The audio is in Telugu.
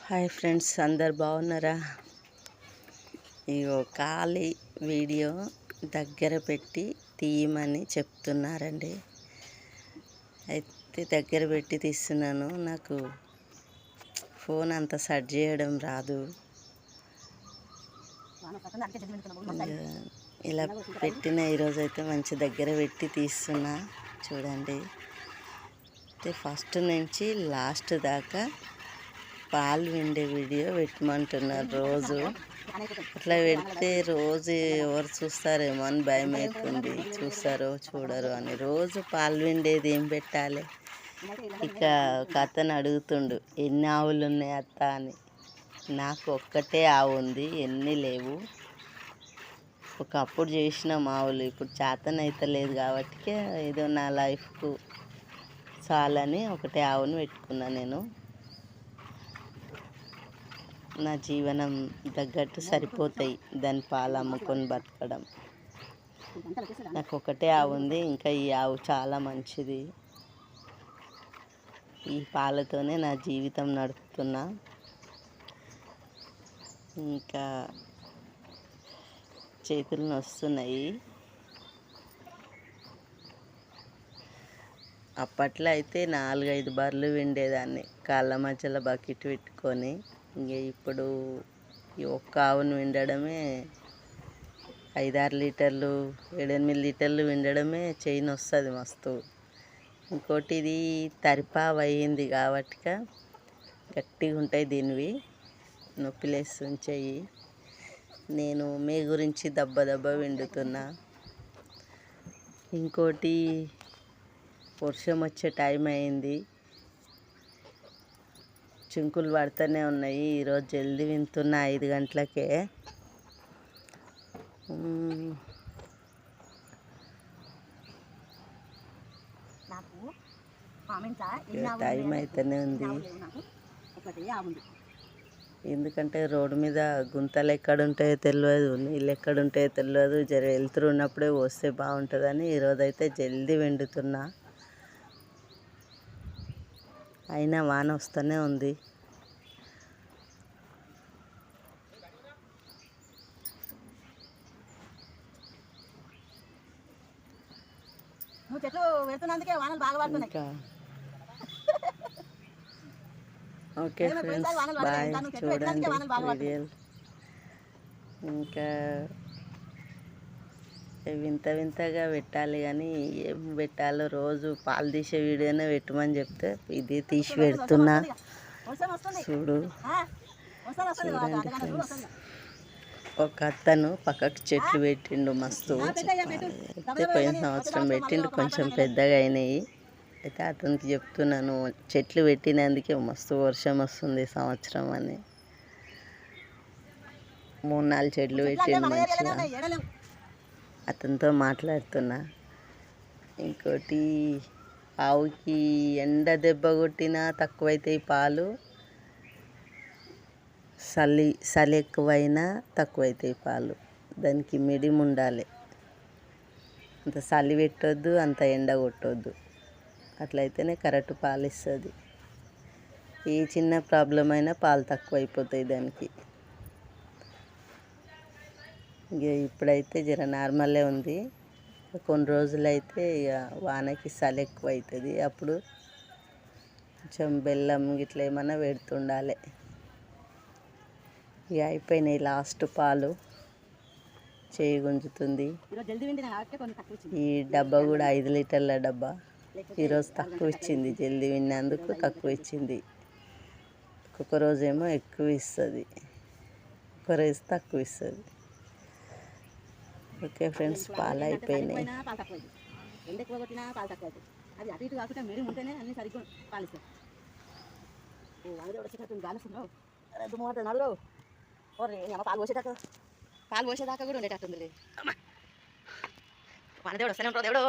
హాయ్ ఫ్రెండ్స్, అందరు బాగున్నారా? ఇగో ఖాళీ వీడియో దగ్గర పెట్టి తీయమని చెప్తున్నారండి. అయితే దగ్గర పెట్టి తీస్తున్నాను. నాకు ఫోన్ అంత సెట్ చేయడం రాదు. ఇలా పెట్టిన ఈరోజు అయితే మంచి దగ్గర పెట్టి తీస్తున్నా చూడండి. అయితే ఫస్ట్ నుంచి లాస్ట్ దాకా పాలు విండే వీడియో పెట్టమంటున్నారు. రోజు అట్లా పెడితే రోజు ఎవరు చూస్తారేమో అని భయం అవుతుంది. చూస్తారో చూడరు అని. రోజు పాలు విండేది ఏం పెట్టాలి? ఇక ఒక అతను అడుగుతుండు, ఎన్ని ఆవులు ఉన్నాయి అత్త అని. నాకు ఒక్కటే ఆవు ఉంది, ఎన్ని లేవు. ఒకప్పుడు చేసిన ఆవులు, ఇప్పుడు చేతనైతే లేదు కాబట్టి ఏదో నా లైఫ్కు చాలని ఒకటే ఆవును పెట్టుకున్నా. నేను నా జీవనం తగ్గట్టు సరిపోతాయి దాని పాలు అమ్ముకొని బతకడం. నాకు ఒకటే ఆవు ఉంది. ఇంకా ఈ ఆవు చాలా మంచిది. ఈ పాలతోనే నా జీవితం నడుపుతున్నా. ఇంకా చేతులు నొస్తున్నాయి. అప్పట్లో అయితే 4-5 బర్రెలు విండేదాన్ని కాళ్ళ మధ్యలో బకెట్ పెట్టుకొని. ఇంక ఇప్పుడు ఈ ఒక్క ఆవును విండడమే 5-6 లీటర్లు 7-8 లీటర్లు విండడమే చైన్ వస్తుంది మస్తు. ఇంకోటి ఇది తరిపావు అయ్యింది కాబట్టి గట్టిగా ఉంటాయి దీనివి, నొప్పిలేస్తుంది చెయ్యి. నేను మీ గురించి దెబ్బ విండుతున్నా. ఇంకోటి వర్షం వచ్చే టైం అయింది, చింకులు పడుతూనే ఉన్నాయి. ఈరోజు జల్దీ వింటున్నా 5 గంటలకే. టైం అయితేనే ఉంది. ఎందుకంటే రోడ్డు మీద గుంతలు ఎక్కడుంటాయో తెలియదు, నీళ్ళు ఎక్కడుంటాయో తెలియదు. జర వెళ్తురు ఉన్నప్పుడే వస్తే బాగుంటుందని ఈరోజు అయితే జల్దీ విండుతున్నా. అయినా వాన వస్తూనే ఉంది. Okay friends, bye. చూడండి వీడియోలు. ఇంకా వింతగా పెట్టాలి కానీ ఏం పెట్టాలో రోజు పాలు తీసే వీడియోనే పెట్టమని చెప్తే ఇది తీసి పెడుతున్నా. చూడండి ఫ్రెండ్స్, ఒక అతను పక్కకు చెట్లు పెట్టిండు మస్తు. అయితే పోయిన సంవత్సరం పెట్టిండు, కొంచెం పెద్దగా అయినాయి. అయితే అతనికి చెప్తున్నాను, చెట్లు పెట్టినందుకే మస్తు వర్షం వస్తుంది సంవత్సరం అని. 3-4 చెట్లు పెట్టిండు మంచిగా. అతనితో మాట్లాడుతున్నా. ఇంకోటి, ఆవుకి ఎండ దెబ్బ కొట్టినా తక్కువైతాయి పాలు, చలి ఎక్కువైనా తక్కువైతాయి పాలు. దానికి మిడియం ఉండాలి. అంత చలి పెట్టొద్దు, అంత ఎండ కొట్టొద్దు. అట్లయితేనే కరెక్ట్ పాలు ఇస్తుంది. ఏ చిన్న ప్రాబ్లం అయినా పాలు తక్కువ అయిపోతాయి దానికి. ఇక ఇప్పుడైతే జర నార్మలే ఉంది. కొన్ని రోజులైతే ఇక వానకి చలి ఎక్కువ అవుతుంది. అప్పుడు కొంచెం బెల్లం గిట్ల ఏమన్నా పెడుతుండాలి. ఇక అయిపోయినాయి లాస్ట్ పాలు, చేయి గుంజుతుంది. ఈ డబ్బా కూడా 5 లీటర్ల డబ్బా. ఈరోజు తక్కువ ఇచ్చింది, జల్దీ విన్నందుకు తక్కువ ఇచ్చింది. ఒక్కొక్క రోజేమో ఎక్కువ ఇస్తుంది, ఒక్క రోజు తక్కువ ఇస్తుంది. ఓకే ఫ్రెండ్స్, పాలు అయిపోయినాయి. పాలు పోసేదాకా కూడా ఉండేటట్టుంది. మన దేవుడు వస్తూనే ఉంటాడు దేవుడు.